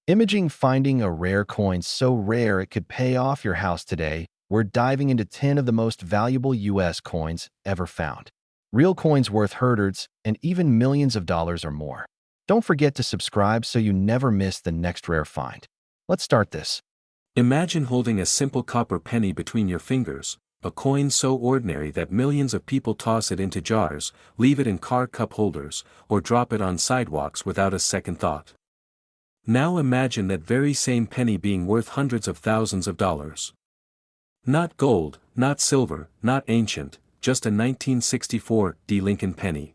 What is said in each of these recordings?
Imaging finding a rare coin so rare it could pay off your house today, we're diving into 10 of the most valuable US coins ever found. Real coins worth hundreds and even millions of dollars or more. Don't forget to subscribe so you never miss the next rare find. Let's start this. Imagine holding a simple copper penny between your fingers, a coin so ordinary that millions of people toss it into jars, leave it in car cup holders, or drop it on sidewalks without a second thought. Now imagine that very same penny being worth hundreds of thousands of dollars. Not gold, not silver, not ancient, just a 1964 Lincoln penny.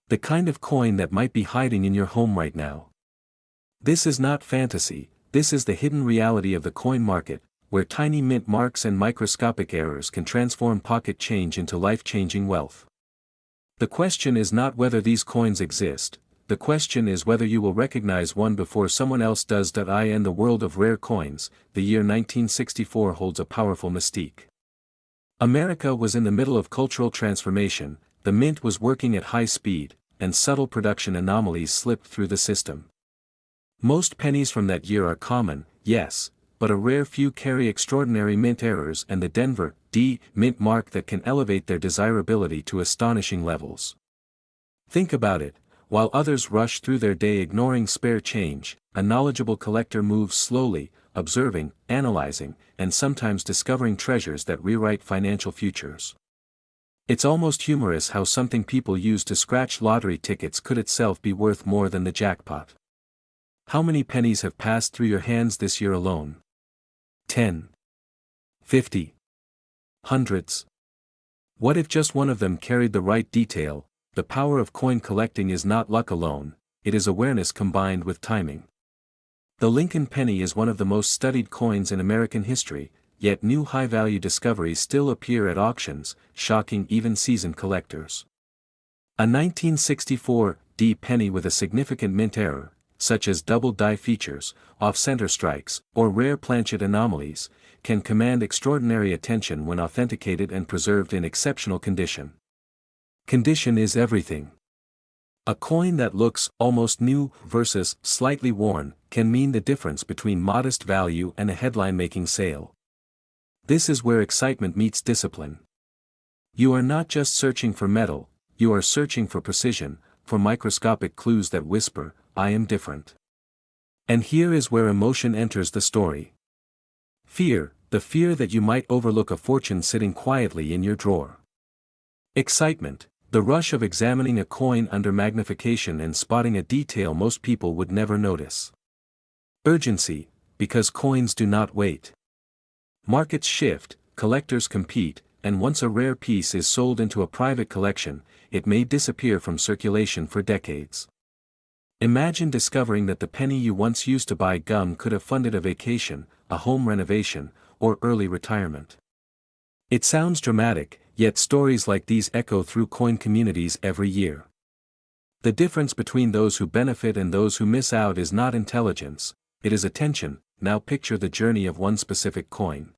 The kind of coin that might be hiding in your home right now. This is not fantasy, this is the hidden reality of the coin market, where tiny mint marks and microscopic errors can transform pocket change into life-changing wealth. The question is not whether these coins exist, the question is whether you will recognize one before someone else does. In the world of rare coins, the year 1964 holds a powerful mystique. America was in the middle of cultural transformation, the mint was working at high speed, and subtle production anomalies slipped through the system. Most pennies from that year are common, yes, but a rare few carry extraordinary mint errors and the Denver mint mark that can elevate their desirability to astonishing levels. Think about it. While others rush through their day ignoring spare change, a knowledgeable collector moves slowly, observing, analyzing, and sometimes discovering treasures that rewrite financial futures. It's almost humorous how something people use to scratch lottery tickets could itself be worth more than the jackpot. How many pennies have passed through your hands this year alone? 10. 50. Hundreds. What if just one of them carried the right detail? The power of coin collecting is not luck alone, it is awareness combined with timing. The Lincoln penny is one of the most studied coins in American history, yet new high-value discoveries still appear at auctions, shocking even seasoned collectors. A 1964 penny with a significant mint error, such as double die features, off-center strikes, or rare planchet anomalies, can command extraordinary attention when authenticated and preserved in exceptional condition. Condition is everything. A coin that looks almost new versus slightly worn can mean the difference between modest value and a headline-making sale. This is where excitement meets discipline. You are not just searching for metal, you are searching for precision, for microscopic clues that whisper, "I am different." And here is where emotion enters the story. Fear, the fear that you might overlook a fortune sitting quietly in your drawer. Excitement, the rush of examining a coin under magnification and spotting a detail most people would never notice. Urgency, because coins do not wait. Markets shift, collectors compete, and once a rare piece is sold into a private collection, it may disappear from circulation for decades. Imagine discovering that the penny you once used to buy gum could have funded a vacation, a home renovation, or early retirement. It sounds dramatic, yet stories like these echo through coin communities every year. The difference between those who benefit and those who miss out is not intelligence, it is attention. Now picture the journey of one specific coin.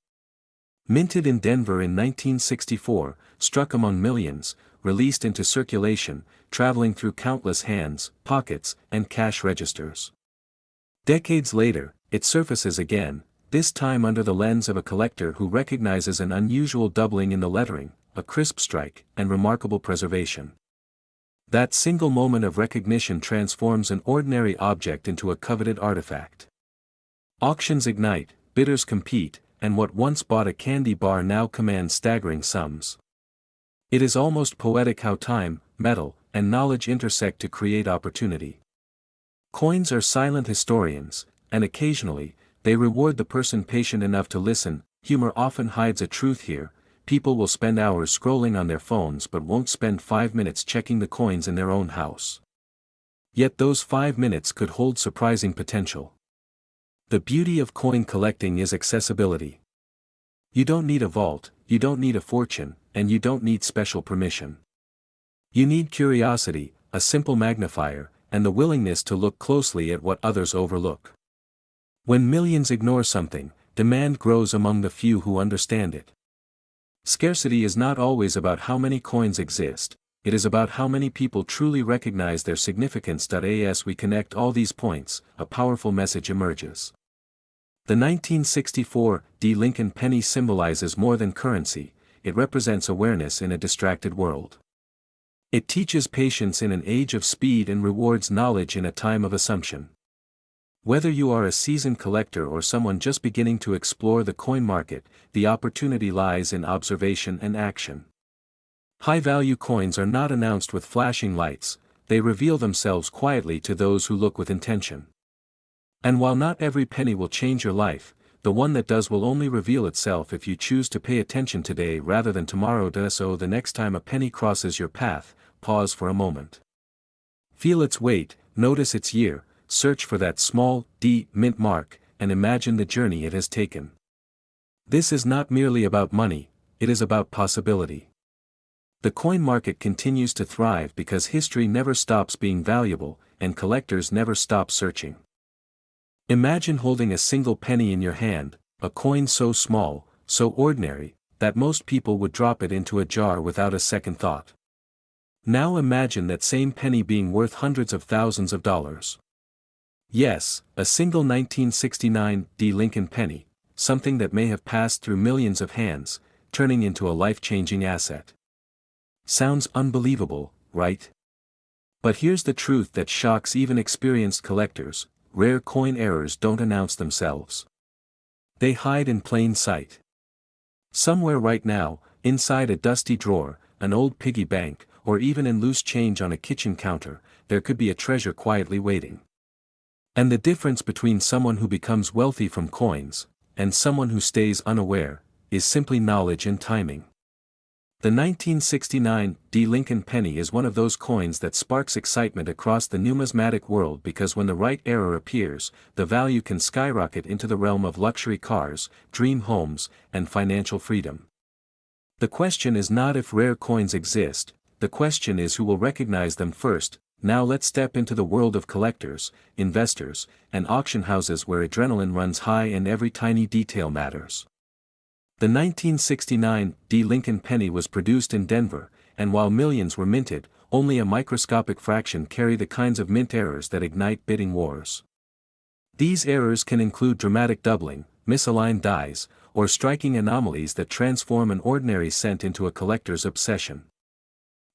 Minted in Denver in 1964, struck among millions, released into circulation, traveling through countless hands, pockets, and cash registers. Decades later, it surfaces again, this time under the lens of a collector who recognizes an unusual doubling in the lettering, a crisp strike, and remarkable preservation. That single moment of recognition transforms an ordinary object into a coveted artifact. Auctions ignite, bidders compete, and what once bought a candy bar now commands staggering sums. It is almost poetic how time, metal, and knowledge intersect to create opportunity. Coins are silent historians, and occasionally, they reward the person patient enough to listen. Humor often hides a truth here. People will spend hours scrolling on their phones but won't spend 5 minutes checking the coins in their own house. Yet those 5 minutes could hold surprising potential. The beauty of coin collecting is accessibility. You don't need a vault, you don't need a fortune, and you don't need special permission. You need curiosity, a simple magnifier, and the willingness to look closely at what others overlook. When millions ignore something, demand grows among the few who understand it. Scarcity is not always about how many coins exist, it is about how many people truly recognize their significance. As we connect all these points, a powerful message emerges. The 1964 D. Lincoln penny symbolizes more than currency, it represents awareness in a distracted world. It teaches patience in an age of speed and rewards knowledge in a time of assumption. Whether you are a seasoned collector or someone just beginning to explore the coin market, the opportunity lies in observation and action. High-value coins are not announced with flashing lights, they reveal themselves quietly to those who look with intention. And while not every penny will change your life, the one that does will only reveal itself if you choose to pay attention today rather than tomorrow. So the next time a penny crosses your path, pause for a moment. Feel its weight, notice its year, search for that small D mint mark, and imagine the journey it has taken. This is not merely about money, it is about possibility. The coin market continues to thrive because history never stops being valuable, and collectors never stop searching. Imagine holding a single penny in your hand, a coin so small, so ordinary, that most people would drop it into a jar without a second thought. Now imagine that same penny being worth hundreds of thousands of dollars. Yes, a single 1969 D. Lincoln penny, something that may have passed through millions of hands, turning into a life-changing asset. Sounds unbelievable, right? But here's the truth that shocks even experienced collectors: rare coin errors don't announce themselves. They hide in plain sight. Somewhere right now, inside a dusty drawer, an old piggy bank, or even in loose change on a kitchen counter, there could be a treasure quietly waiting. And the difference between someone who becomes wealthy from coins, and someone who stays unaware, is simply knowledge and timing. The 1969 D. Lincoln penny is one of those coins that sparks excitement across the numismatic world because when the right error appears, the value can skyrocket into the realm of luxury cars, dream homes, and financial freedom. The question is not if rare coins exist, the question is who will recognize them first. Now let's step into the world of collectors, investors, and auction houses where adrenaline runs high and every tiny detail matters. The 1969 D. Lincoln penny was produced in Denver, and while millions were minted, only a microscopic fraction carry the kinds of mint errors that ignite bidding wars. These errors can include dramatic doubling, misaligned dies, or striking anomalies that transform an ordinary cent into a collector's obsession.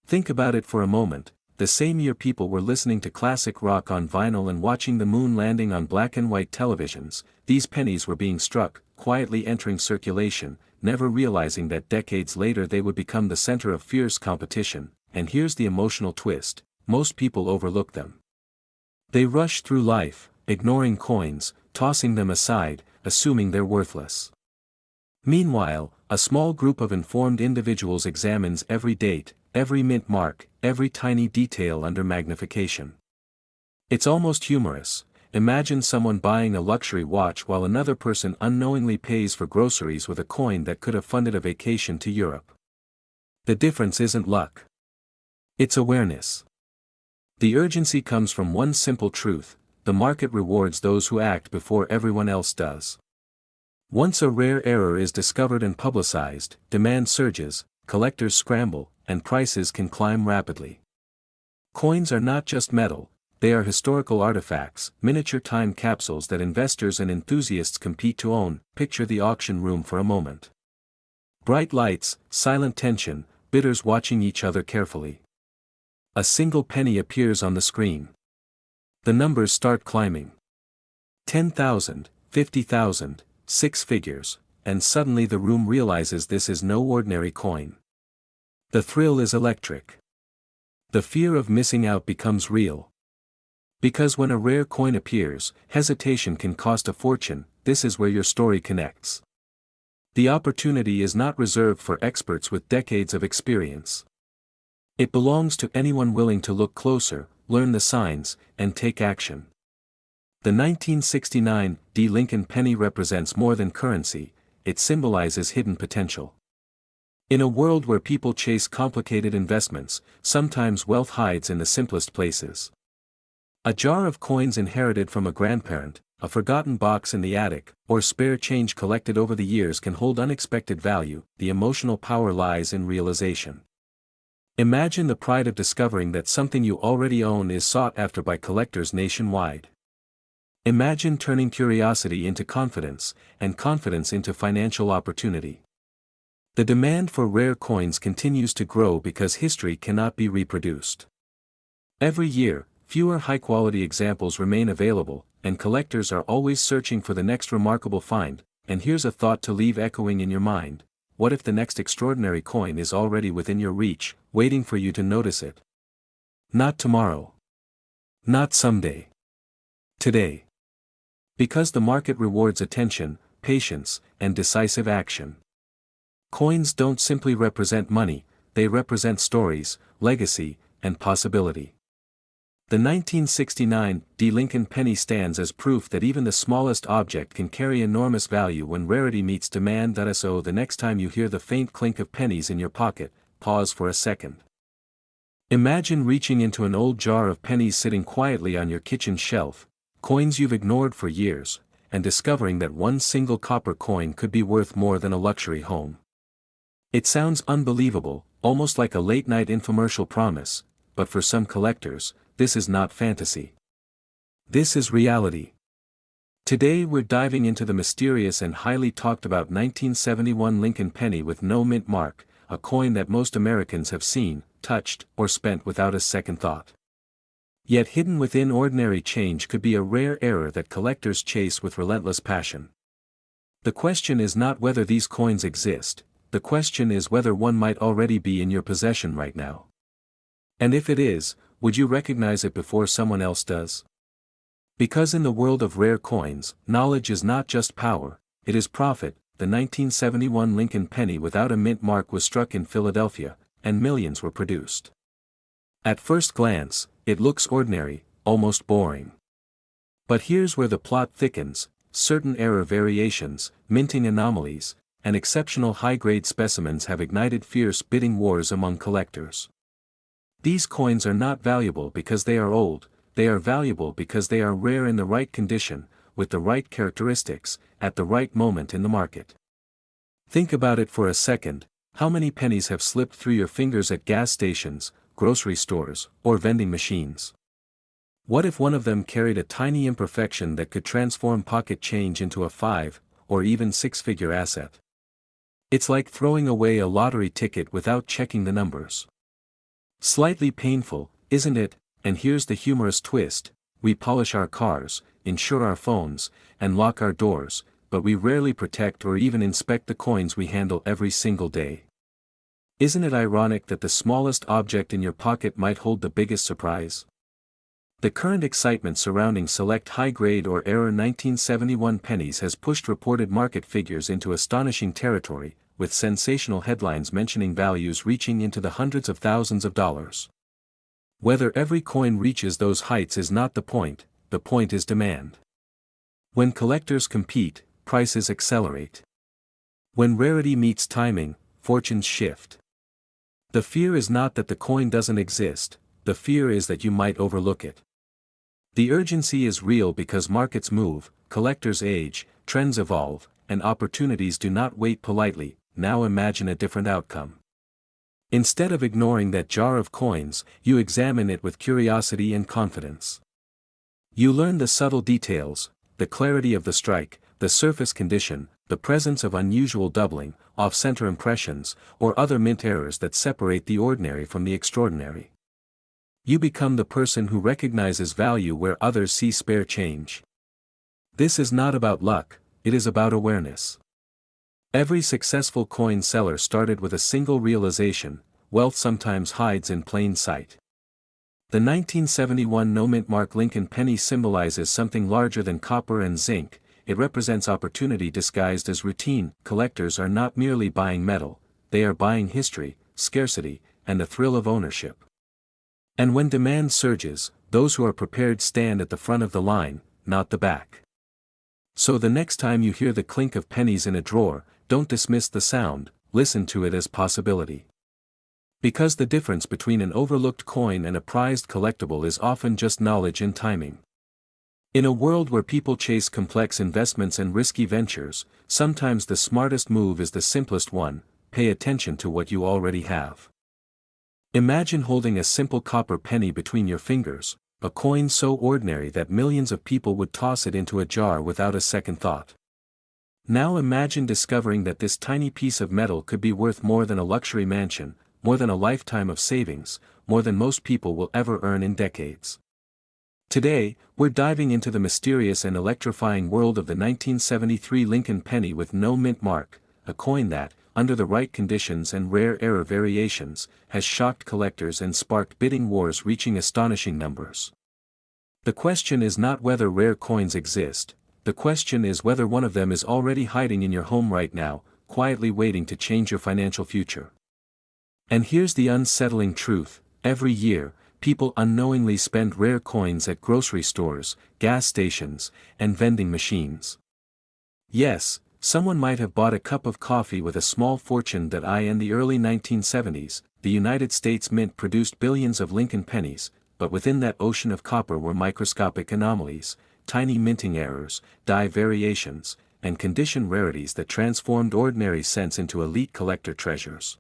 Think about it for a moment. The same year people were listening to classic rock on vinyl and watching the moon landing on black and white televisions, these pennies were being struck, quietly entering circulation, never realizing that decades later they would become the center of fierce competition. And here's the emotional twist: most people overlook them. They rush through life, ignoring coins, tossing them aside, assuming they're worthless. Meanwhile, a small group of informed individuals examines every date, every mint mark, every tiny detail under magnification. It's almost humorous. Imagine someone buying a luxury watch while another person unknowingly pays for groceries with a coin that could have funded a vacation to Europe. The difference isn't luck. It's awareness. The urgency comes from one simple truth: the market rewards those who act before everyone else does. Once a rare error is discovered and publicized, demand surges, collectors scramble, and prices can climb rapidly. Coins are not just metal, they are historical artifacts, miniature time capsules that investors and enthusiasts compete to own. Picture the auction room for a moment. Bright lights, silent tension, bidders watching each other carefully. A single penny appears on the screen. The numbers start climbing. 10,000, 50,000, six figures, and suddenly the room realizes this is no ordinary coin. The thrill is electric. The fear of missing out becomes real. Because when a rare coin appears, hesitation can cost a fortune. This is where your story connects. The opportunity is not reserved for experts with decades of experience. It belongs to anyone willing to look closer, learn the signs, and take action. The 1969 D. Lincoln penny represents more than currency, it symbolizes hidden potential. In a world where people chase complicated investments, sometimes wealth hides in the simplest places. A jar of coins inherited from a grandparent, a forgotten box in the attic, or spare change collected over the years can hold unexpected value. The emotional power lies in realization. Imagine the pride of discovering that something you already own is sought after by collectors nationwide. Imagine turning curiosity into confidence, and confidence into financial opportunity. The demand for rare coins continues to grow because history cannot be reproduced. Every year, fewer high-quality examples remain available, and collectors are always searching for the next remarkable find. And here's a thought to leave echoing in your mind: what if the next extraordinary coin is already within your reach, waiting for you to notice it? Not tomorrow. Not someday. Today. Because the market rewards attention, patience, and decisive action. Coins don't simply represent money, they represent stories, legacy, and possibility. The 1969 Lincoln penny stands as proof that even the smallest object can carry enormous value when rarity meets demand. So the next time you hear the faint clink of pennies in your pocket, pause for a second. Imagine reaching into an old jar of pennies sitting quietly on your kitchen shelf, coins you've ignored for years, and discovering that one single copper coin could be worth more than a luxury home. It sounds unbelievable, almost like a late-night infomercial promise, but for some collectors, this is not fantasy. This is reality. Today we're diving into the mysterious and highly talked about 1971 Lincoln penny with no mint mark, a coin that most Americans have seen, touched, or spent without a second thought. Yet hidden within ordinary change could be a rare error that collectors chase with relentless passion. The question is not whether these coins exist, the question is whether one might already be in your possession right now. And if it is, would you recognize it before someone else does? Because in the world of rare coins, knowledge is not just power, it is profit. The 1971 Lincoln penny without a mint mark was struck in Philadelphia, and millions were produced. At first glance, it looks ordinary, almost boring. But here's where the plot thickens: certain error variations, minting anomalies, and exceptional high-grade specimens have ignited fierce bidding wars among collectors. These coins are not valuable because they are old, they are valuable because they are rare in the right condition, with the right characteristics, at the right moment in the market. Think about it for a second: how many pennies have slipped through your fingers at gas stations, grocery stores, or vending machines? What if one of them carried a tiny imperfection that could transform pocket change into a 5, or even 6-figure asset? It's like throwing away a lottery ticket without checking the numbers. Slightly painful, isn't it? And here's the humorous twist: we polish our cars, insure our phones, and lock our doors, but we rarely protect or even inspect the coins we handle every single day. Isn't it ironic that the smallest object in your pocket might hold the biggest surprise? The current excitement surrounding select high-grade or error 1971 pennies has pushed reported market figures into astonishing territory, with sensational headlines mentioning values reaching into the hundreds of thousands of dollars. Whether every coin reaches those heights is not the point is demand. When collectors compete, prices accelerate. When rarity meets timing, fortunes shift. The fear is not that the coin doesn't exist, the fear is that you might overlook it. The urgency is real because markets move, collectors age, trends evolve, and opportunities do not wait politely. Now imagine a different outcome. Instead of ignoring that jar of coins, you examine it with curiosity and confidence. You learn the subtle details, the clarity of the strike, the surface condition, the presence of unusual doubling, off-center impressions, or other mint errors that separate the ordinary from the extraordinary. You become the person who recognizes value where others see spare change. This is not about luck, it is about awareness. Every successful coin seller started with a single realization: wealth sometimes hides in plain sight. The 1971 no-mint mark Lincoln penny symbolizes something larger than copper and zinc. It represents opportunity disguised as routine. Collectors are not merely buying metal, they are buying history, scarcity, and the thrill of ownership. And when demand surges, those who are prepared stand at the front of the line, not the back. So the next time you hear the clink of pennies in a drawer, don't dismiss the sound, listen to it as possibility. Because the difference between an overlooked coin and a prized collectible is often just knowledge and timing. In a world where people chase complex investments and risky ventures, sometimes the smartest move is the simplest one: pay attention to what you already have. Imagine holding a simple copper penny between your fingers, a coin so ordinary that millions of people would toss it into a jar without a second thought. Now imagine discovering that this tiny piece of metal could be worth more than a luxury mansion, more than a lifetime of savings, more than most people will ever earn in decades. Today, we're diving into the mysterious and electrifying world of the 1973 Lincoln penny with no mint mark, a coin that, under the right conditions and rare error variations, has shocked collectors and sparked bidding wars reaching astonishing numbers. The question is not whether rare coins exist, the question is whether one of them is already hiding in your home right now, quietly waiting to change your financial future. And here's the unsettling truth: every year, people unknowingly spend rare coins at grocery stores, gas stations, and vending machines. Yes, someone might have bought a cup of coffee with a small fortune that in the early 1970s, the United States Mint produced billions of Lincoln pennies, but within that ocean of copper were microscopic anomalies, tiny minting errors, die variations, and condition rarities that transformed ordinary cents into elite collector treasures.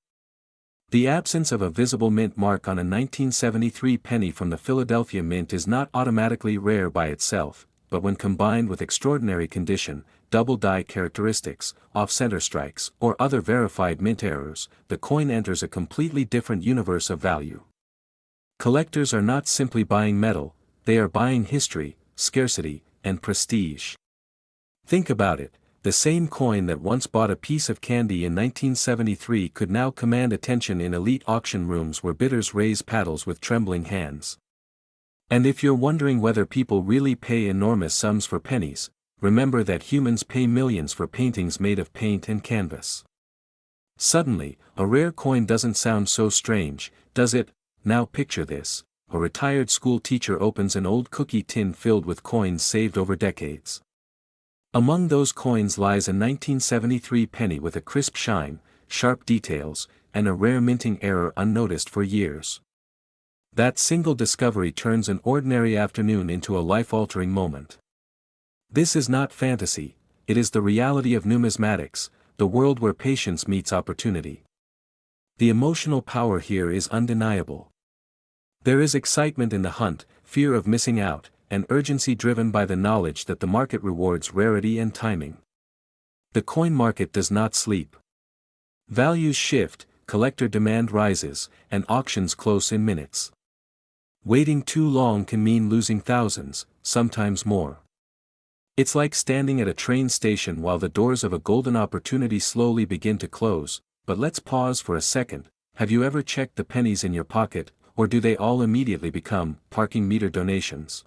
The absence of a visible mint mark on a 1973 penny from the Philadelphia Mint is not automatically rare by itself, but when combined with extraordinary condition, double die characteristics, off-center strikes, or other verified mint errors, the coin enters a completely different universe of value. Collectors are not simply buying metal, they are buying history, scarcity, and prestige. Think about it. The same coin that once bought a piece of candy in 1973 could now command attention in elite auction rooms where bidders raise paddles with trembling hands. And if you're wondering whether people really pay enormous sums for pennies, remember that humans pay millions for paintings made of paint and canvas. Suddenly, a rare coin doesn't sound so strange, does it? Now picture this: a retired school teacher opens an old cookie tin filled with coins saved over decades. Among those coins lies a 1973 penny with a crisp shine, sharp details, and a rare minting error unnoticed for years. That single discovery turns an ordinary afternoon into a life-altering moment. This is not fantasy, it is the reality of numismatics, the world where patience meets opportunity. The emotional power here is undeniable. There is excitement in the hunt, fear of missing out, and urgency driven by the knowledge that the market rewards rarity and timing. The coin market does not sleep. Values shift, collector demand rises, and auctions close in minutes. Waiting too long can mean losing thousands, sometimes more. It's like standing at a train station while the doors of a golden opportunity slowly begin to close. But let's pause for a second. Have you ever checked the pennies in your pocket, or do they all immediately become parking meter donations?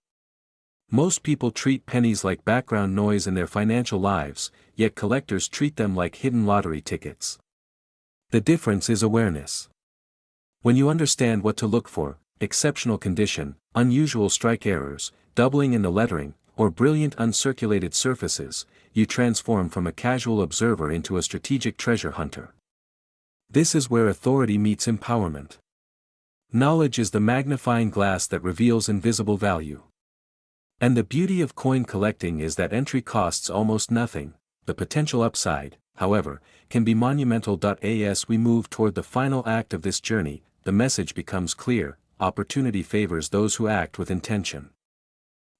Most people treat pennies like background noise in their financial lives, yet collectors treat them like hidden lottery tickets. The difference is awareness. When you understand what to look for, exceptional condition, unusual strike errors, doubling in the lettering, or brilliant uncirculated surfaces, you transform from a casual observer into a strategic treasure hunter. This is where authority meets empowerment. Knowledge is the magnifying glass that reveals invisible value. And the beauty of coin collecting is that entry costs almost nothing. The potential upside, however, can be monumental. As we move toward the final act of this journey, the message becomes clear: opportunity favors those who act with intention.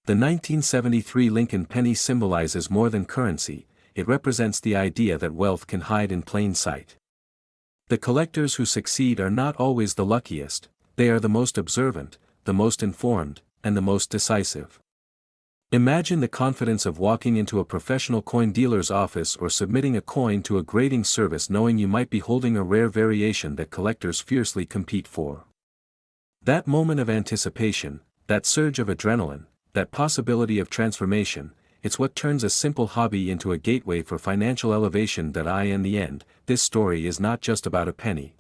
The 1973 Lincoln penny symbolizes more than currency, it represents the idea that wealth can hide in plain sight. The collectors who succeed are not always the luckiest, they are the most observant, the most informed, and the most decisive. Imagine the confidence of walking into a professional coin dealer's office or submitting a coin to a grading service knowing you might be holding a rare variation that collectors fiercely compete for. That moment of anticipation, that surge of adrenaline, that possibility of transformation, it's what turns a simple hobby into a gateway for financial elevation. In the end, this story is not just about a penny.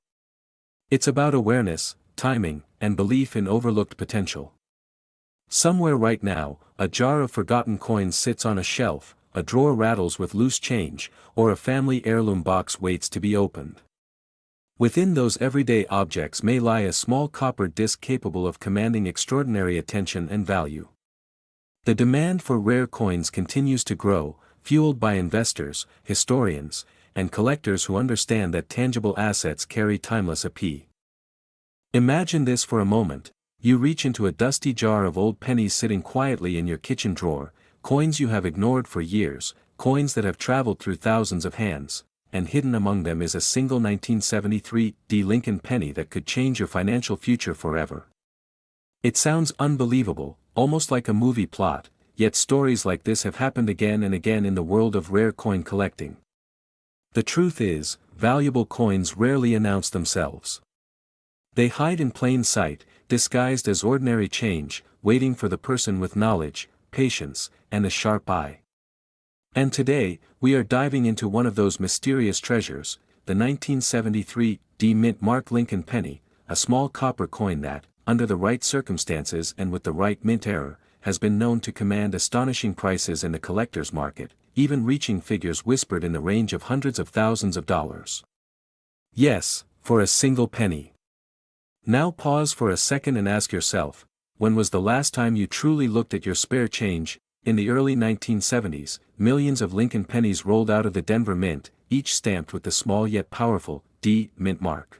It's about awareness, timing, and belief in overlooked potential. Somewhere right now, a jar of forgotten coins sits on a shelf, a drawer rattles with loose change, or a family heirloom box waits to be opened. Within those everyday objects may lie a small copper disc capable of commanding extraordinary attention and value. The demand for rare coins continues to grow, fueled by investors, historians, and collectors who understand that tangible assets carry timeless appeal. Imagine this for a moment. You reach into a dusty jar of old pennies sitting quietly in your kitchen drawer, coins you have ignored for years, coins that have traveled through thousands of hands, and hidden among them is a single 1973 Lincoln penny that could change your financial future forever. It sounds unbelievable, almost like a movie plot, yet stories like this have happened again and again in the world of rare coin collecting. The truth is, valuable coins rarely announce themselves. They hide in plain sight, disguised as ordinary change, waiting for the person with knowledge, patience, and a sharp eye. And today, we are diving into one of those mysterious treasures, the 1973 Mint Mark Lincoln penny, a small copper coin that, under the right circumstances and with the right mint error, has been known to command astonishing prices in the collector's market, even reaching figures whispered in the range of hundreds of thousands of dollars. Yes, for a single penny. Now pause for a second and ask yourself, when was the last time you truly looked at your spare change? In the early 1970s, millions of Lincoln pennies rolled out of the Denver Mint, each stamped with the small yet powerful D Mint mark.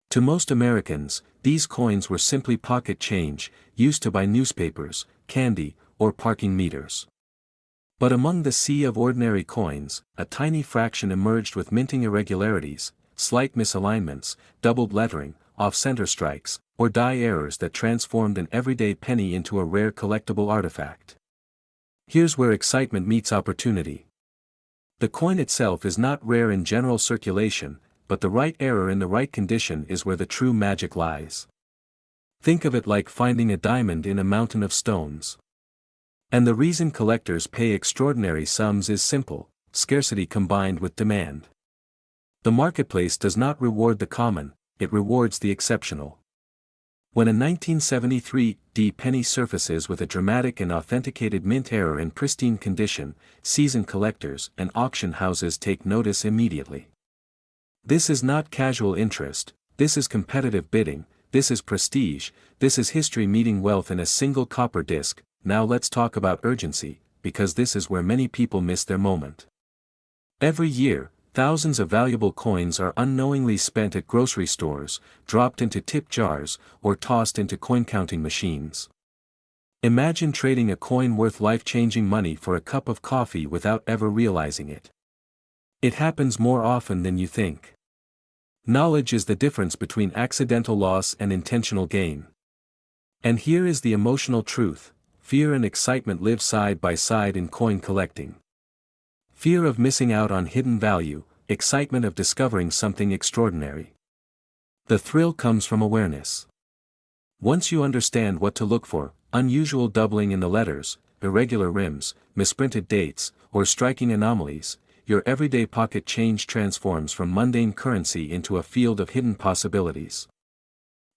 To most Americans, these coins were simply pocket change, used to buy newspapers, candy, or parking meters. But among the sea of ordinary coins, a tiny fraction emerged with minting irregularities, slight misalignments, doubled lettering, off-center strikes, or die errors that transformed an everyday penny into a rare collectible artifact. Here's where excitement meets opportunity. The coin itself is not rare in general circulation, but the right error in the right condition is where the true magic lies. Think of it like finding a diamond in a mountain of stones. And the reason collectors pay extraordinary sums is simple: scarcity combined with demand. The marketplace does not reward the common, it rewards the exceptional. When a 1973 penny surfaces with a dramatic and authenticated mint error in pristine condition, seasoned collectors and auction houses take notice immediately. This is not casual interest, this is competitive bidding, this is prestige, this is history meeting wealth in a single copper disc. Now let's talk about urgency, because this is where many people miss their moment. Every year, thousands of valuable coins are unknowingly spent at grocery stores, dropped into tip jars, or tossed into coin-counting machines. Imagine trading a coin worth life-changing money for a cup of coffee without ever realizing it. It happens more often than you think. Knowledge is the difference between accidental loss and intentional gain. And here is the emotional truth: fear and excitement live side by side in coin collecting. Fear of missing out on hidden value, excitement of discovering something extraordinary. The thrill comes from awareness. Once you understand what to look for, unusual doubling in the letters, irregular rims, misprinted dates, or striking anomalies, your everyday pocket change transforms from mundane currency into a field of hidden possibilities.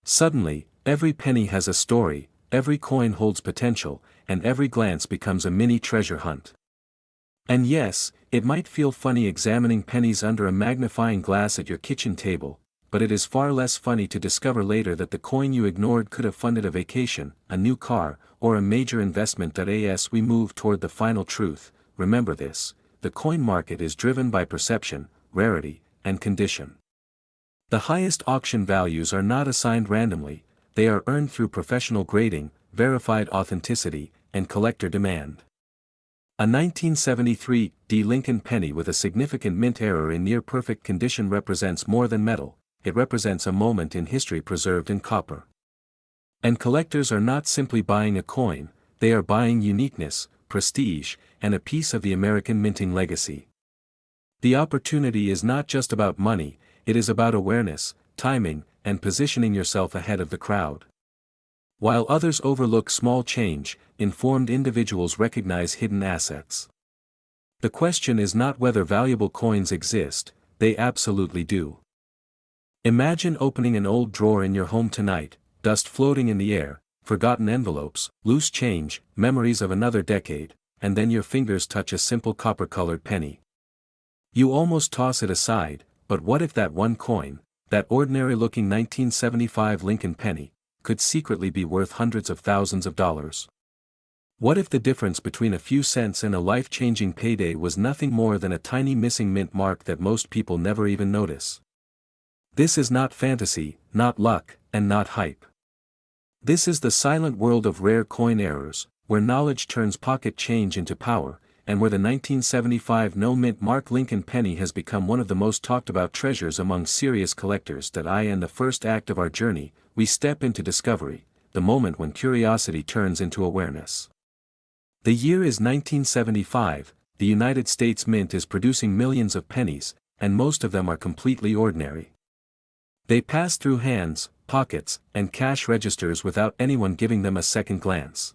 Suddenly, every penny has a story, every coin holds potential, and every glance becomes a mini treasure hunt. And yes, it might feel funny examining pennies under a magnifying glass at your kitchen table, but it is far less funny to discover later that the coin you ignored could have funded a vacation, a new car, or a major investment. As we move toward the final truth, remember this: the coin market is driven by perception, rarity, and condition. The highest auction values are not assigned randomly, they are earned through professional grading, verified authenticity, and collector demand. A 1973 Lincoln penny with a significant mint error in near-perfect condition represents more than metal, it represents a moment in history preserved in copper. And collectors are not simply buying a coin, they are buying uniqueness, prestige, and a piece of the American minting legacy. The opportunity is not just about money, it is about awareness, timing, and positioning yourself ahead of the crowd. While others overlook small change, informed individuals recognize hidden assets. The question is not whether valuable coins exist, they absolutely do. Imagine opening an old drawer in your home tonight, dust floating in the air, forgotten envelopes, loose change, memories of another decade, and then your fingers touch a simple copper-colored penny. You almost toss it aside, but what if that one coin, that ordinary-looking 1975 Lincoln penny, could secretly be worth hundreds of thousands of dollars? What if the difference between a few cents and a life-changing payday was nothing more than a tiny missing mint mark that most people never even notice? This is not fantasy, not luck, and not hype. This is the silent world of rare coin errors, where knowledge turns pocket change into power, and where the 1975 no-mint Mark Lincoln penny has become one of the most talked about treasures among serious collectors. In the first act of our journey, we step into discovery, the moment when curiosity turns into awareness. The year is 1975, the United States Mint is producing millions of pennies, and most of them are completely ordinary. They pass through hands, pockets, and cash registers without anyone giving them a second glance.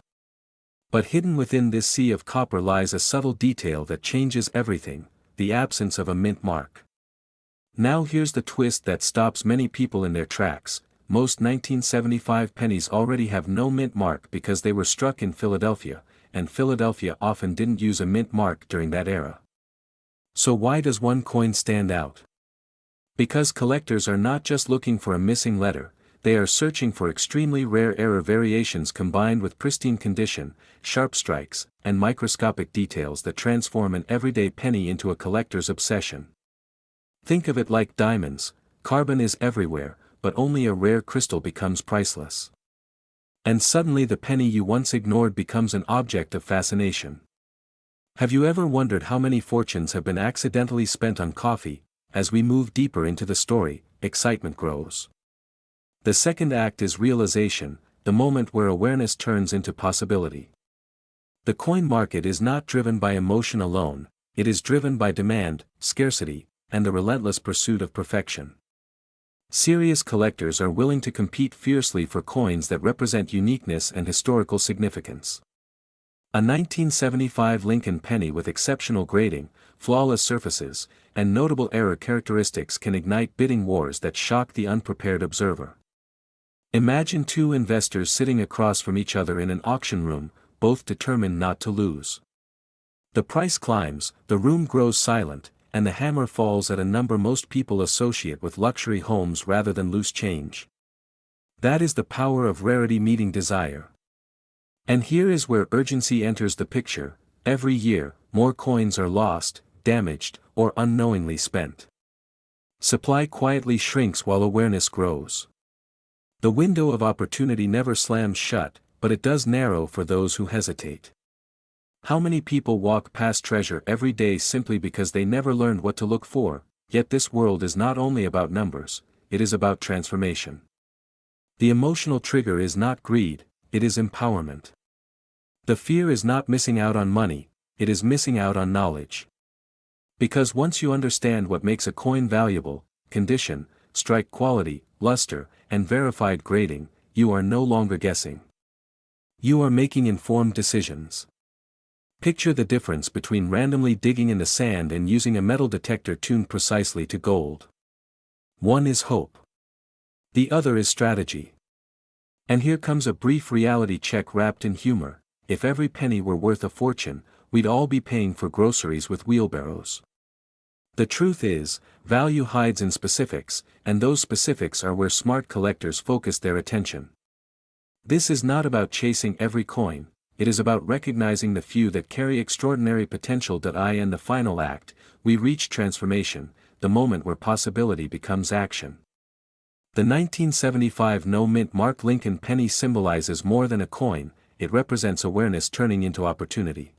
But hidden within this sea of copper lies a subtle detail that changes everything: the absence of a mint mark. Now here's the twist that stops many people in their tracks: most 1975 pennies already have no mint mark because they were struck in Philadelphia, and Philadelphia often didn't use a mint mark during that era. So why does one coin stand out? Because collectors are not just looking for a missing letter, they are searching for extremely rare error variations combined with pristine condition, sharp strikes, and microscopic details that transform an everyday penny into a collector's obsession. Think of it like diamonds: carbon is everywhere, but only a rare crystal becomes priceless. And suddenly the penny you once ignored becomes an object of fascination. Have you ever wondered how many fortunes have been accidentally spent on coffee? As we move deeper into the story, excitement grows. The second act is realization, the moment where awareness turns into possibility. The coin market is not driven by emotion alone, it is driven by demand, scarcity, and the relentless pursuit of perfection. Serious collectors are willing to compete fiercely for coins that represent uniqueness and historical significance. A 1975 Lincoln penny with exceptional grading, flawless surfaces, and notable error characteristics can ignite bidding wars that shock the unprepared observer. Imagine two investors sitting across from each other in an auction room, both determined not to lose. The price climbs, the room grows silent, and the hammer falls at a number most people associate with luxury homes rather than loose change. That is the power of rarity meeting desire. And here is where urgency enters the picture: every year, more coins are lost, damaged, or unknowingly spent. Supply quietly shrinks while awareness grows. The window of opportunity never slams shut, but it does narrow for those who hesitate. How many people walk past treasure every day simply because they never learned what to look for? Yet this world is not only about numbers, it is about transformation. The emotional trigger is not greed, it is empowerment. The fear is not missing out on money, it is missing out on knowledge. Because once you understand what makes a coin valuable: condition, strike quality, luster, and verified grading, you are no longer guessing. You are making informed decisions. Picture the difference between randomly digging in the sand and using a metal detector tuned precisely to gold. One is hope. The other is strategy. And here comes a brief reality check wrapped in humor: if every penny were worth a fortune, we'd all be paying for groceries with wheelbarrows. The truth is, value hides in specifics, and those specifics are where smart collectors focus their attention. This is not about chasing every coin, it is about recognizing the few that carry extraordinary potential. In the final act, we reach transformation, the moment where possibility becomes action. The 1975 no-mint Mark Lincoln penny symbolizes more than a coin, it represents awareness turning into opportunity.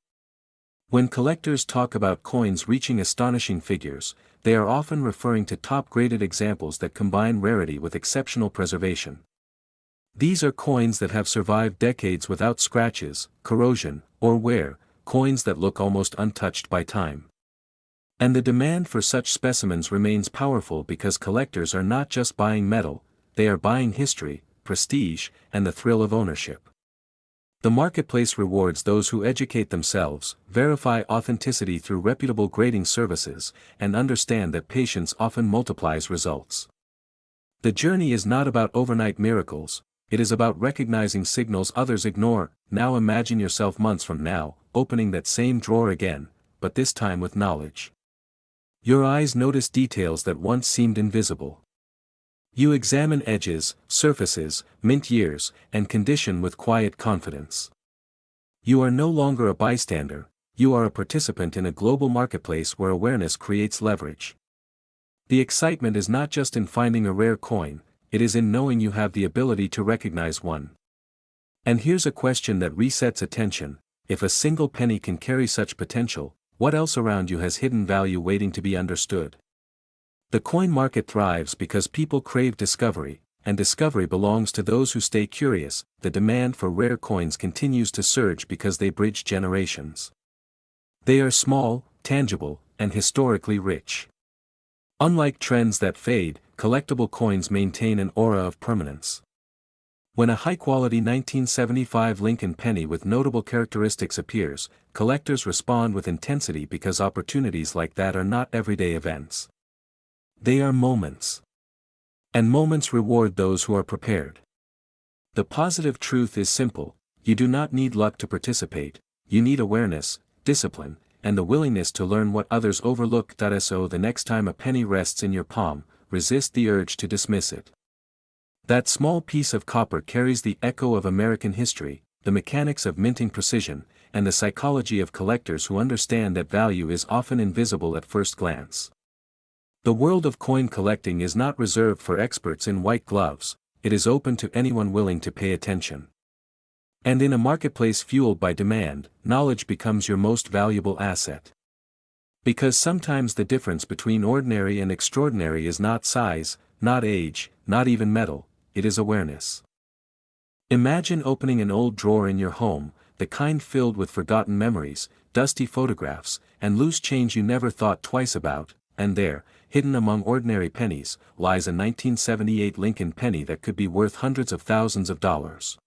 When collectors talk about coins reaching astonishing figures, they are often referring to top-graded examples that combine rarity with exceptional preservation. These are coins that have survived decades without scratches, corrosion, or wear, coins that look almost untouched by time. And the demand for such specimens remains powerful because collectors are not just buying metal, they are buying history, prestige, and the thrill of ownership. The marketplace rewards those who educate themselves, verify authenticity through reputable grading services, and understand that patience often multiplies results. The journey is not about overnight miracles, it is about recognizing signals others ignore. Now imagine yourself months from now, opening that same drawer again, but this time with knowledge. Your eyes notice details that once seemed invisible. You examine edges, surfaces, mint years, and condition with quiet confidence. You are no longer a bystander, you are a participant in a global marketplace where awareness creates leverage. The excitement is not just in finding a rare coin, it is in knowing you have the ability to recognize one. And here's a question that resets attention: if a single penny can carry such potential, what else around you has hidden value waiting to be understood? The coin market thrives because people crave discovery, and discovery belongs to those who stay curious. The demand for rare coins continues to surge because they bridge generations. They are small, tangible, and historically rich. Unlike trends that fade, collectible coins maintain an aura of permanence. When a high-quality 1975 Lincoln penny with notable characteristics appears, collectors respond with intensity because opportunities like that are not everyday events. They are moments. And moments reward those who are prepared. The positive truth is simple: you do not need luck to participate, you need awareness, discipline, and the willingness to learn what others overlook. So the next time a penny rests in your palm, resist the urge to dismiss it. That small piece of copper carries the echo of American history, the mechanics of minting precision, and the psychology of collectors who understand that value is often invisible at first glance. The world of coin collecting is not reserved for experts in white gloves, it is open to anyone willing to pay attention. And in a marketplace fueled by demand, knowledge becomes your most valuable asset. Because sometimes the difference between ordinary and extraordinary is not size, not age, not even metal, it is awareness. Imagine opening an old drawer in your home, the kind filled with forgotten memories, dusty photographs, and loose change you never thought twice about, and there, hidden among ordinary pennies, lies a 1978 Lincoln penny that could be worth hundreds of thousands of dollars.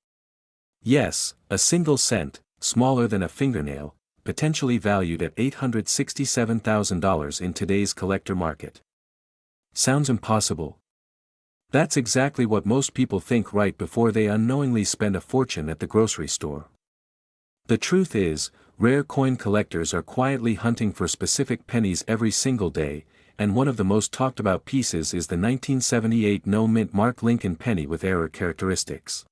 Yes, a single cent, smaller than a fingernail, potentially valued at $867,000 in today's collector market. Sounds impossible? That's exactly what most people think right before they unknowingly spend a fortune at the grocery store. The truth is, rare coin collectors are quietly hunting for specific pennies every single day, and one of the most talked about pieces is the 1978 no-mint mark Lincoln penny with error characteristics.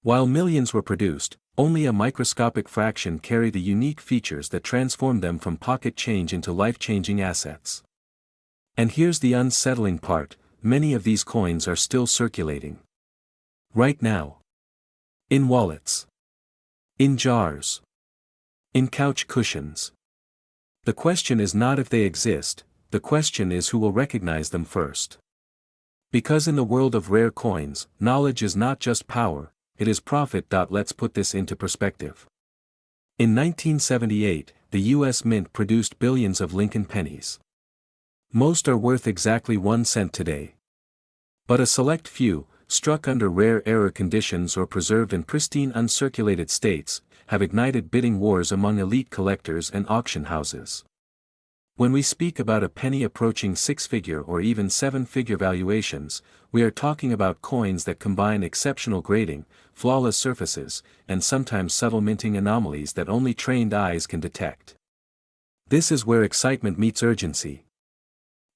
While millions were produced, only a microscopic fraction carry the unique features that transform them from pocket change into life-changing assets. And here's the unsettling part: many of these coins are still circulating. Right now. In wallets. In jars. In couch cushions. The question is not if they exist, the question is who will recognize them first. Because in the world of rare coins, knowledge is not just power, it is profit. Let's put this into perspective. In 1978, the U.S. Mint produced billions of Lincoln pennies. Most are worth exactly 1 cent today. But a select few, struck under rare error conditions or preserved in pristine uncirculated states, have ignited bidding wars among elite collectors and auction houses. When we speak about a penny approaching 6-figure or even 7-figure valuations, we are talking about coins that combine exceptional grading, flawless surfaces, and sometimes subtle minting anomalies that only trained eyes can detect. This is where excitement meets urgency.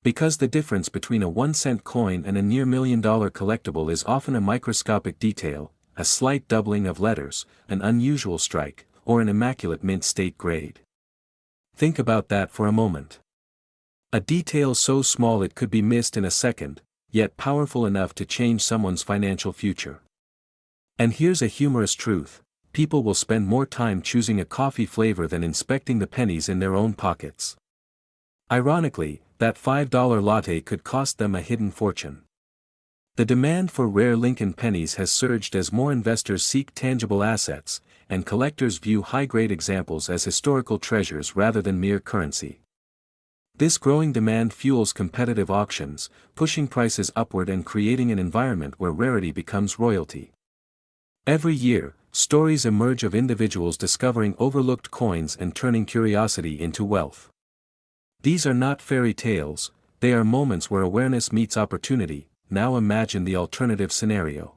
Because the difference between a 1-cent coin and a near $1 million collectible is often a microscopic detail, a slight doubling of letters, an unusual strike, or an immaculate mint state grade. Think about that for a moment. A detail so small it could be missed in a second, yet powerful enough to change someone's financial future. And here's a humorous truth: people will spend more time choosing a coffee flavor than inspecting the pennies in their own pockets. Ironically, that $5 latte could cost them a hidden fortune. The demand for rare Lincoln pennies has surged as more investors seek tangible assets, and collectors view high-grade examples as historical treasures rather than mere currency. This growing demand fuels competitive auctions, pushing prices upward and creating an environment where rarity becomes royalty. Every year, stories emerge of individuals discovering overlooked coins and turning curiosity into wealth. These are not fairy tales, they are moments where awareness meets opportunity. Now imagine the alternative scenario.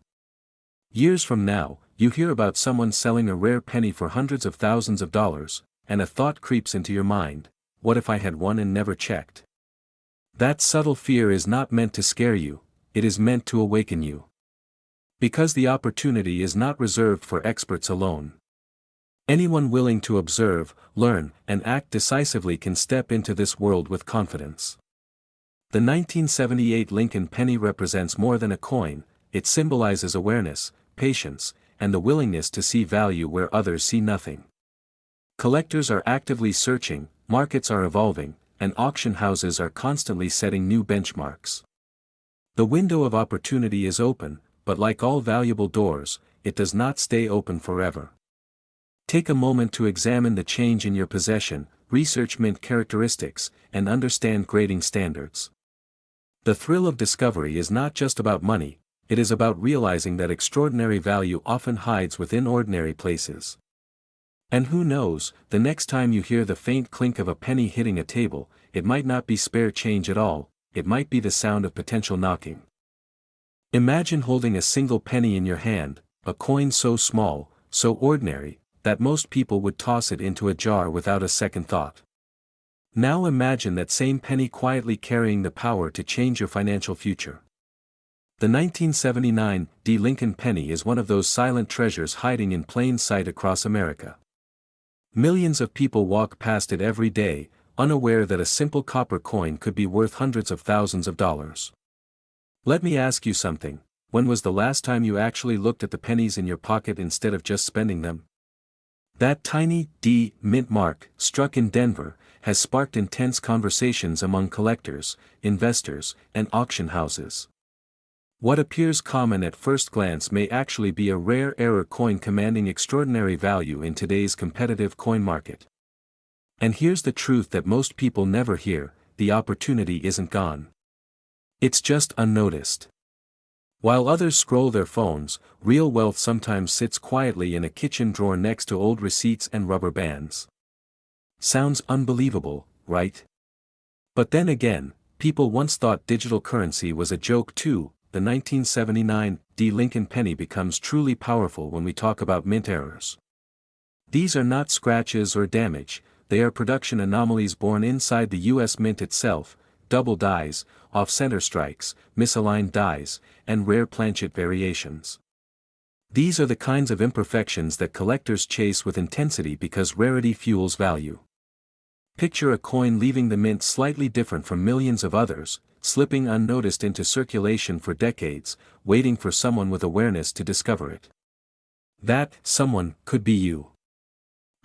Years from now, you hear about someone selling a rare penny for hundreds of thousands of dollars, and a thought creeps into your mind: what if I had one and never checked? That subtle fear is not meant to scare you, it is meant to awaken you. Because the opportunity is not reserved for experts alone. Anyone willing to observe, learn, and act decisively can step into this world with confidence. The 1978 Lincoln penny represents more than a coin, it symbolizes awareness, patience, and the willingness to see value where others see nothing. Collectors are actively searching, markets are evolving, and auction houses are constantly setting new benchmarks. The window of opportunity is open, but like all valuable doors, it does not stay open forever. Take a moment to examine the change in your possession, research mint characteristics, and understand grading standards. The thrill of discovery is not just about money, it is about realizing that extraordinary value often hides within ordinary places. And who knows, the next time you hear the faint clink of a penny hitting a table, it might not be spare change at all, it might be the sound of potential knocking. Imagine holding a single penny in your hand, a coin so small, so ordinary, that most people would toss it into a jar without a second thought. Now imagine that same penny quietly carrying the power to change your financial future. The 1979 Lincoln penny is one of those silent treasures hiding in plain sight across America. Millions of people walk past it every day, unaware that a simple copper coin could be worth hundreds of thousands of dollars. Let me ask you something, when was the last time you actually looked at the pennies in your pocket instead of just spending them? That tiny D mint mark, struck in Denver, has sparked intense conversations among collectors, investors, and auction houses. What appears common at first glance may actually be a rare error coin commanding extraordinary value in today's competitive coin market. And here's the truth that most people never hear, the opportunity isn't gone. It's just unnoticed. While others scroll their phones, real wealth sometimes sits quietly in a kitchen drawer next to old receipts and rubber bands. Sounds unbelievable, right? But then again, people once thought digital currency was a joke too. The 1979 Lincoln penny becomes truly powerful when we talk about mint errors. These are not scratches or damage, they are production anomalies born inside the US Mint itself, double dies, off-center strikes, misaligned dies, and rare planchet variations. These are the kinds of imperfections that collectors chase with intensity because rarity fuels value. Picture a coin leaving the mint slightly different from millions of others, slipping unnoticed into circulation for decades, waiting for someone with awareness to discover it. That someone could be you.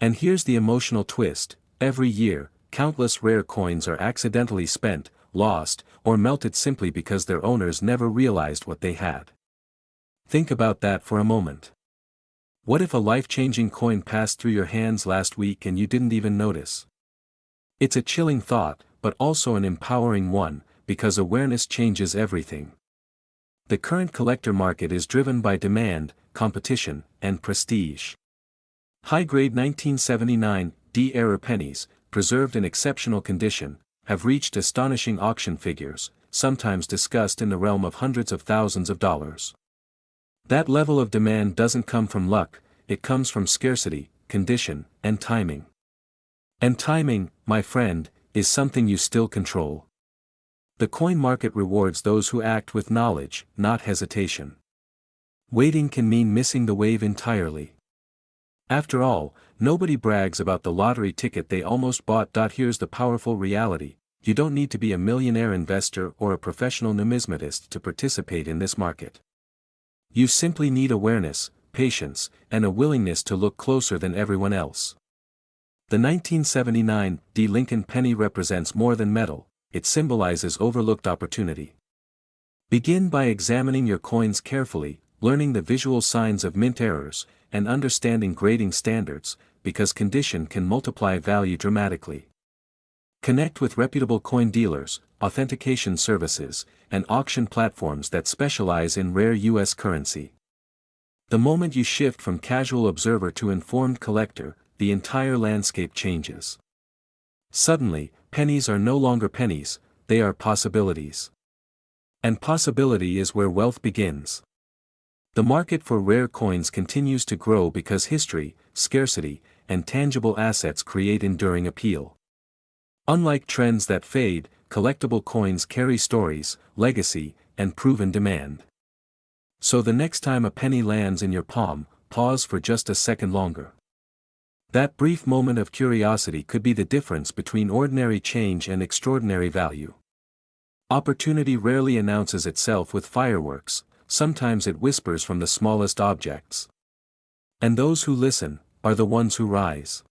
And here's the emotional twist: every year, countless rare coins are accidentally spent, lost, or melted simply because their owners never realized what they had. Think about that for a moment. What if a life-changing coin passed through your hands last week and you didn't even notice? It's a chilling thought, but also an empowering one, because awareness changes everything. The current collector market is driven by demand, competition, and prestige. High-grade 1979 D-era pennies, preserved in exceptional condition, have reached astonishing auction figures, sometimes discussed in the realm of hundreds of thousands of dollars. That level of demand doesn't come from luck, it comes from scarcity, condition, and timing. And timing, my friend, is something you still control. The coin market rewards those who act with knowledge, not hesitation. Waiting can mean missing the wave entirely. After all, nobody brags about the lottery ticket they almost bought. Here's the powerful reality: you don't need to be a millionaire investor or a professional numismatist to participate in this market. You simply need awareness, patience, and a willingness to look closer than everyone else. The 1979 Lincoln penny represents more than metal, it symbolizes overlooked opportunity. Begin by examining your coins carefully, learning the visual signs of mint errors, and understanding grading standards, because condition can multiply value dramatically. Connect with reputable coin dealers, authentication services, and auction platforms that specialize in rare US currency. The moment you shift from casual observer to informed collector, the entire landscape changes. Suddenly, pennies are no longer pennies, they are possibilities. And possibility is where wealth begins. The market for rare coins continues to grow because history, scarcity, and tangible assets create enduring appeal. Unlike trends that fade, collectible coins carry stories, legacy, and proven demand. So the next time a penny lands in your palm, pause for just a second longer. That brief moment of curiosity could be the difference between ordinary change and extraordinary value. Opportunity rarely announces itself with fireworks, sometimes it whispers from the smallest objects. And those who listen are the ones who rise.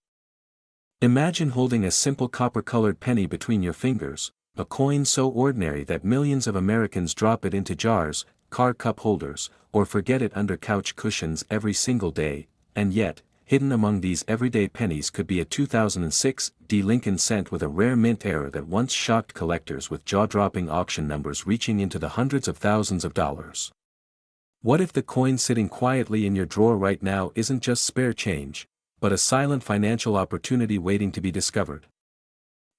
Imagine holding a simple copper-colored penny between your fingers, a coin so ordinary that millions of Americans drop it into jars, car cup holders, or forget it under couch cushions every single day, and yet, hidden among these everyday pennies could be a 2006 D. Lincoln cent with a rare mint error that once shocked collectors with jaw-dropping auction numbers reaching into the hundreds of thousands of dollars. What if the coin sitting quietly in your drawer right now isn't just spare change, but a silent financial opportunity waiting to be discovered?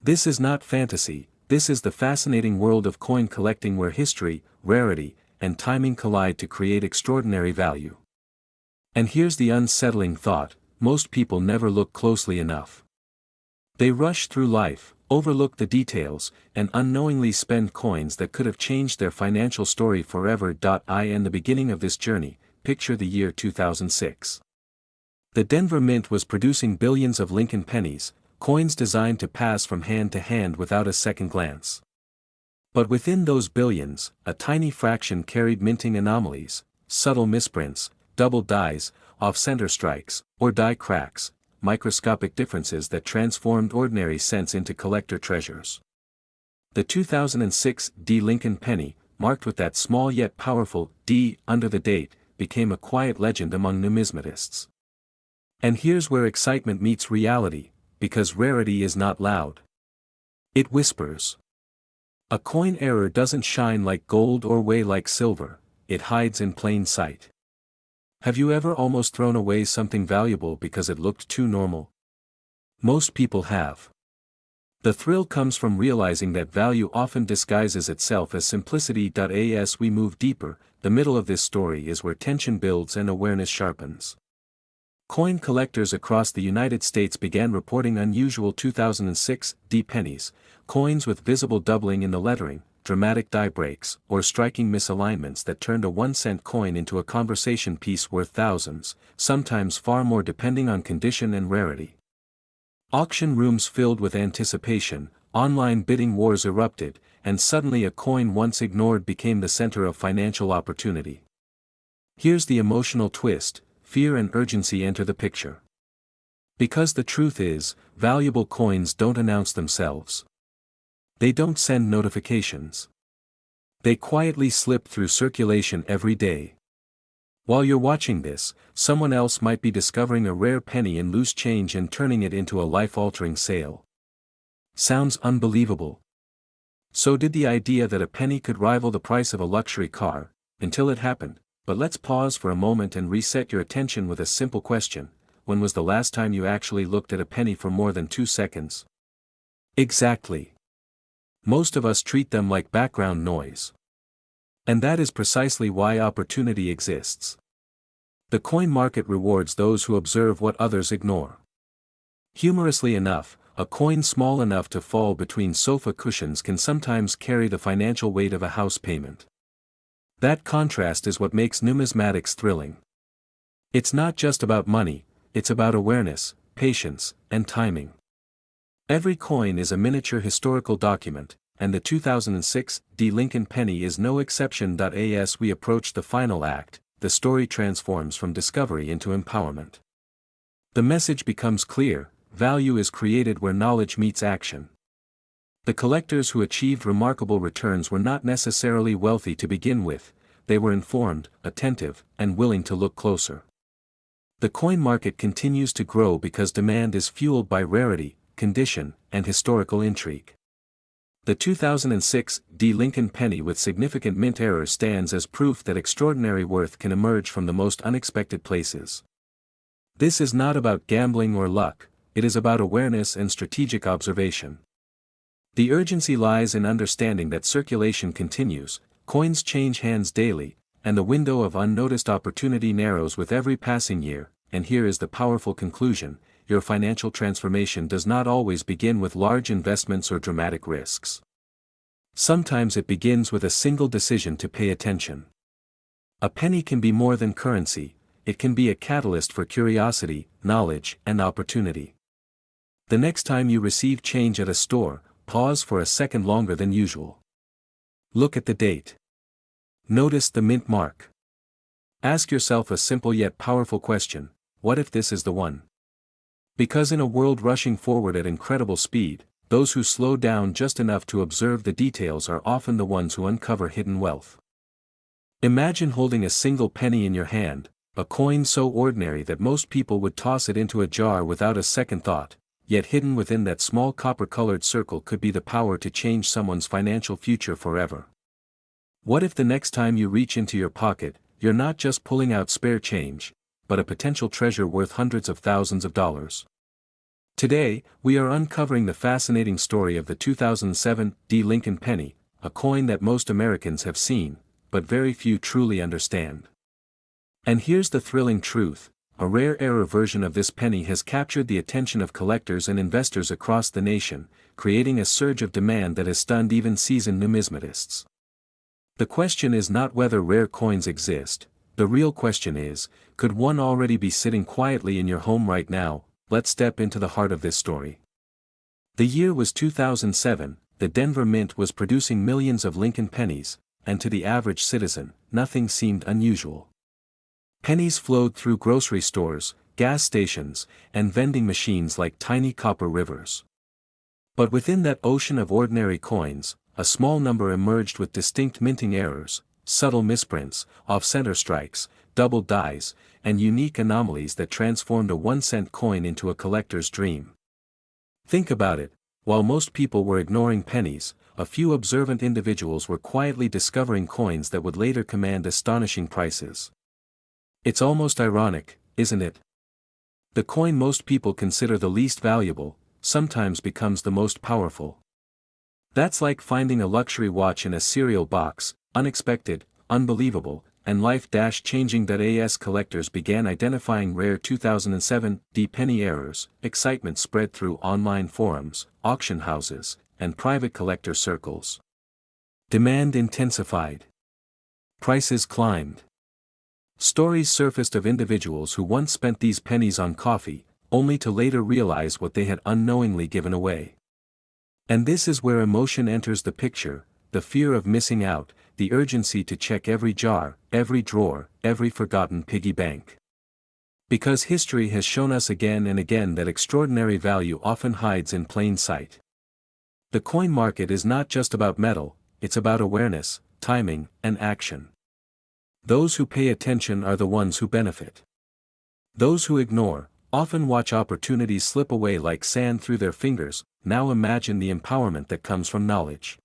This is not fantasy, this is the fascinating world of coin collecting where history, rarity, and timing collide to create extraordinary value. And here's the unsettling thought: most people never look closely enough. They rush through life, overlook the details, and unknowingly spend coins that could have changed their financial story forever. In the beginning of this journey, picture the year 2006. The Denver Mint was producing billions of Lincoln pennies, coins designed to pass from hand to hand without a second glance. But within those billions, a tiny fraction carried minting anomalies, subtle misprints, double dies, off-center strikes, or die cracks, microscopic differences that transformed ordinary cents into collector treasures. The 2006 D. Lincoln penny, marked with that small yet powerful D under the date, became a quiet legend among numismatists. And here's where excitement meets reality, because rarity is not loud. It whispers. A coin error doesn't shine like gold or weigh like silver, it hides in plain sight. Have you ever almost thrown away something valuable because it looked too normal? Most people have. The thrill comes from realizing that value often disguises itself as simplicity. As we move deeper, the middle of this story is where tension builds and awareness sharpens. Coin collectors across the United States began reporting unusual 2006 D pennies, coins with visible doubling in the lettering, dramatic die breaks, or striking misalignments that turned a 1-cent coin into a conversation piece worth thousands, sometimes far more depending on condition and rarity. Auction rooms filled with anticipation, online bidding wars erupted, and suddenly a coin once ignored became the center of financial opportunity. Here's the emotional twist: fear and urgency enter the picture. Because the truth is, valuable coins don't announce themselves. They don't send notifications. They quietly slip through circulation every day. While you're watching this, someone else might be discovering a rare penny in loose change and turning it into a life-altering sale. Sounds unbelievable. So did the idea that a penny could rival the price of a luxury car, until it happened. But let's pause for a moment and reset your attention with a simple question: when was the last time you actually looked at a penny for more than 2 seconds? Exactly. Most of us treat them like background noise. And that is precisely why opportunity exists. The coin market rewards those who observe what others ignore. Humorously enough, a coin small enough to fall between sofa cushions can sometimes carry the financial weight of a house payment. That contrast is what makes numismatics thrilling. It's not just about money, it's about awareness, patience, and timing. Every coin is a miniature historical document, and the 2006 D. Lincoln penny is no exception. As we approach the final act, the story transforms from discovery into empowerment. The message becomes clear: value is created where knowledge meets action. The collectors who achieved remarkable returns were not necessarily wealthy to begin with, they were informed, attentive, and willing to look closer. The coin market continues to grow because demand is fueled by rarity, condition, and historical intrigue. The 2006 D. Lincoln penny with significant mint error stands as proof that extraordinary worth can emerge from the most unexpected places. This is not about gambling or luck, it is about awareness and strategic observation. The urgency lies in understanding that circulation continues, coins change hands daily, and the window of unnoticed opportunity narrows with every passing year. And here is the powerful conclusion: your financial transformation does not always begin with large investments or dramatic risks. Sometimes it begins with a single decision to pay attention. A penny can be more than currency, it can be a catalyst for curiosity, knowledge, and opportunity. The next time you receive change at a store, pause for a second longer than usual. Look at the date. Notice the mint mark. Ask yourself a simple yet powerful question: what if this is the one? Because in a world rushing forward at incredible speed, those who slow down just enough to observe the details are often the ones who uncover hidden wealth. Imagine holding a single penny in your hand, a coin so ordinary that most people would toss it into a jar without a second thought, yet hidden within that small copper-colored circle could be the power to change someone's financial future forever. What if the next time you reach into your pocket, you're not just pulling out spare change, but a potential treasure worth hundreds of thousands of dollars? Today, we are uncovering the fascinating story of the 2007 D. Lincoln penny, a coin that most Americans have seen, but very few truly understand. And here's the thrilling truth: a rare error version of this penny has captured the attention of collectors and investors across the nation, creating a surge of demand that has stunned even seasoned numismatists. The question is not whether rare coins exist, the real question is, could one already be sitting quietly in your home right now? Let's step into the heart of this story. The year was 2007, the Denver Mint was producing millions of Lincoln pennies, and to the average citizen, nothing seemed unusual. Pennies flowed through grocery stores, gas stations, and vending machines like tiny copper rivers. But within that ocean of ordinary coins, a small number emerged with distinct minting errors, subtle misprints, off-center strikes, double dies, and unique anomalies that transformed a 1-cent coin into a collector's dream. Think about it: while most people were ignoring pennies, a few observant individuals were quietly discovering coins that would later command astonishing prices. It's almost ironic, isn't it? The coin most people consider the least valuable, sometimes becomes the most powerful. That's like finding a luxury watch in a cereal box, unexpected, unbelievable, and life-changing. As collectors began identifying rare 2007 D penny errors, excitement spread through online forums, auction houses, and private collector circles. Demand intensified. Prices climbed. Stories surfaced of individuals who once spent these pennies on coffee, only to later realize what they had unknowingly given away. And this is where emotion enters the picture: the fear of missing out, the urgency to check every jar, every drawer, every forgotten piggy bank. Because history has shown us again and again that extraordinary value often hides in plain sight. The coin market is not just about metal, it's about awareness, timing, and action. Those who pay attention are the ones who benefit. Those who ignore, often watch opportunities slip away like sand through their fingers. Now imagine the empowerment that comes from knowledge.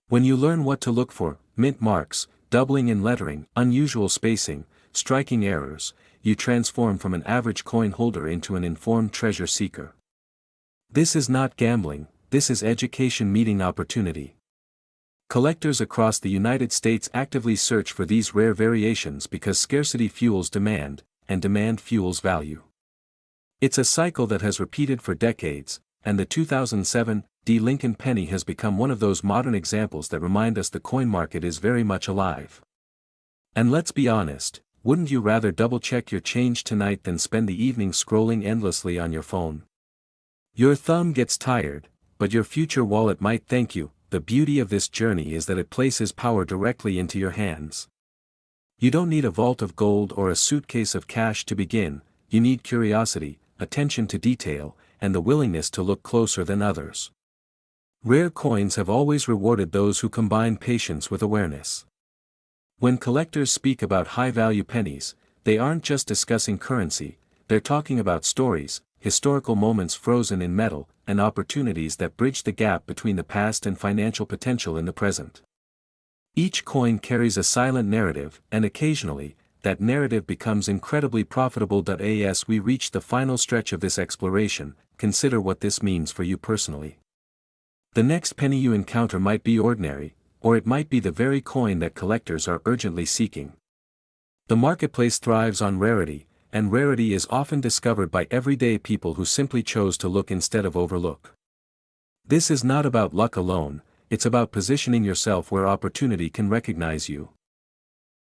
When you learn what to look for: mint marks, doubling in lettering, unusual spacing, striking errors, you transform from an average coin holder into an informed treasure seeker. This is not gambling, this is education meeting opportunity. Collectors across the United States actively search for these rare variations because scarcity fuels demand, and demand fuels value. It's a cycle that has repeated for decades, and the 2007 D. Lincoln penny has become one of those modern examples that remind us the coin market is very much alive. And let's be honest, wouldn't you rather double-check your change tonight than spend the evening scrolling endlessly on your phone? Your thumb gets tired, but your future wallet might thank you. The beauty of this journey is that it places power directly into your hands. You don't need a vault of gold or a suitcase of cash to begin. You need curiosity, attention to detail, and the willingness to look closer than others. Rare coins have always rewarded those who combine patience with awareness. When collectors speak about high-value pennies, they aren't just discussing currency, they're talking about stories, historical moments frozen in metal, and opportunities that bridge the gap between the past and financial potential in the present. Each coin carries a silent narrative, and occasionally, that narrative becomes incredibly profitable. As we reach the final stretch of this exploration, consider what this means for you personally. The next penny you encounter might be ordinary, or it might be the very coin that collectors are urgently seeking. The marketplace thrives on rarity, and rarity is often discovered by everyday people who simply chose to look instead of overlook. This is not about luck alone, it's about positioning yourself where opportunity can recognize you.